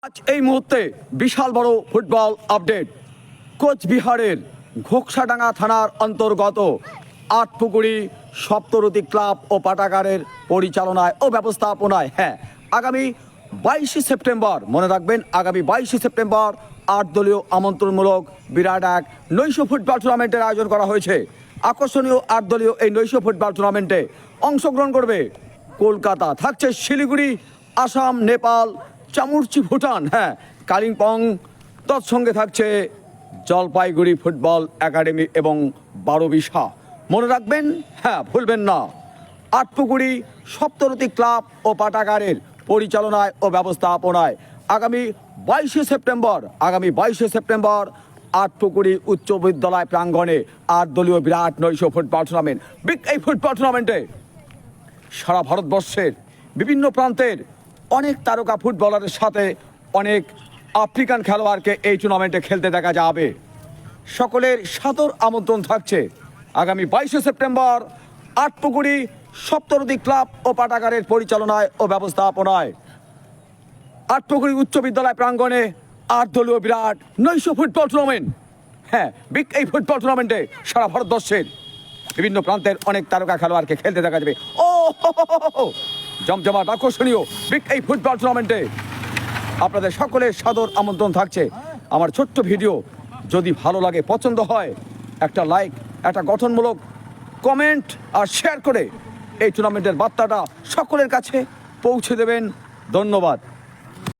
আজ এই মুহূর্তে বিশাল বড় ফুটবল আপডেট। কোচবিহারের ঘোকসাডাঙ্গা থানার অন্তর্গত আটপুকুরি সপ্তরতী ক্লাব ও পাঠাগারের পরিচালনায় ও ব্যবস্থাপনায় আগামী 22 সেপ্টেম্বর, মনে রাখবেন আগামী 22 সেপ্টেম্বর 8 দলীয় আমন্ত্রণমূলক বিরাট এক নৈশ ফুটবল টুর্নামেন্টের আয়োজন করা হয়েছে। আকর্ষণীয় 8 দলীয় এই নৈশ ফুটবল টুর্নামেন্টে অংশগ্রহণ করবে কলকাতা, থাকছে শিলিগুড়ি, আসাম, নেপাল, চামুরচি, ভুটান, কালিম্পং, তৎসঙ্গে থাকছে জলপাইগুড়ি ফুটবল একাডেমি এবং বারোবিশা। মনে রাখবেন, ভুলবেন না, আটপুকুরি সপ্তরতী ক্লাব ও পাঠাগারের পরিচালনায় ও ব্যবস্থাপনায় আগামী 22 সেপ্টেম্বর আটপুকুরি উচ্চ বিদ্যালয় প্রাঙ্গণে 8 দলীয় বিরাট নৈশ ফুটবল টুর্নামেন্ট। এই ফুটবল টুর্নামেন্টে সারা ভারতবর্ষের বিভিন্ন প্রান্তের অনেক তারকা ফুটবলারের সাথে অনেক আফ্রিকান খেলোয়াড়কে এই টুর্নামেন্টে খেলতে দেখা যাবে। সকলের সাদর আমন্ত্রণ থাকছে আগামী 22 সেপ্টেম্বর আটপুকুরি সপ্তরতী ক্লাব ও পাঠাগারের পরিচালনায় ও ব্যবস্থাপনায় আটপুকুরি উচ্চ বিদ্যালয় প্রাঙ্গণে 8 দলীয় বিরাট নৈশ ফুটবল টুর্নামেন্ট। এই ফুটবল টুর্নামেন্টে সারা ভারতবর্ষের বিভিন্ন প্রান্তের অনেক তারকা খেলোয়াড়কে খেলতে দেখা যাবে। জমজমাট আকর্ষণীয় এই ফুটবল টুর্নামেন্টে আপনাদের সকলের সাদর আমন্ত্রণ থাকছে। আমার ছোট্ট ভিডিও যদি ভালো লাগে, পছন্দ হয়, একটা লাইক, একটা গঠনমূলক কমেন্ট আর শেয়ার করে এই টুর্নামেন্টের বার্তাটা সকলের কাছে পৌঁছে দেবেন। ধন্যবাদ।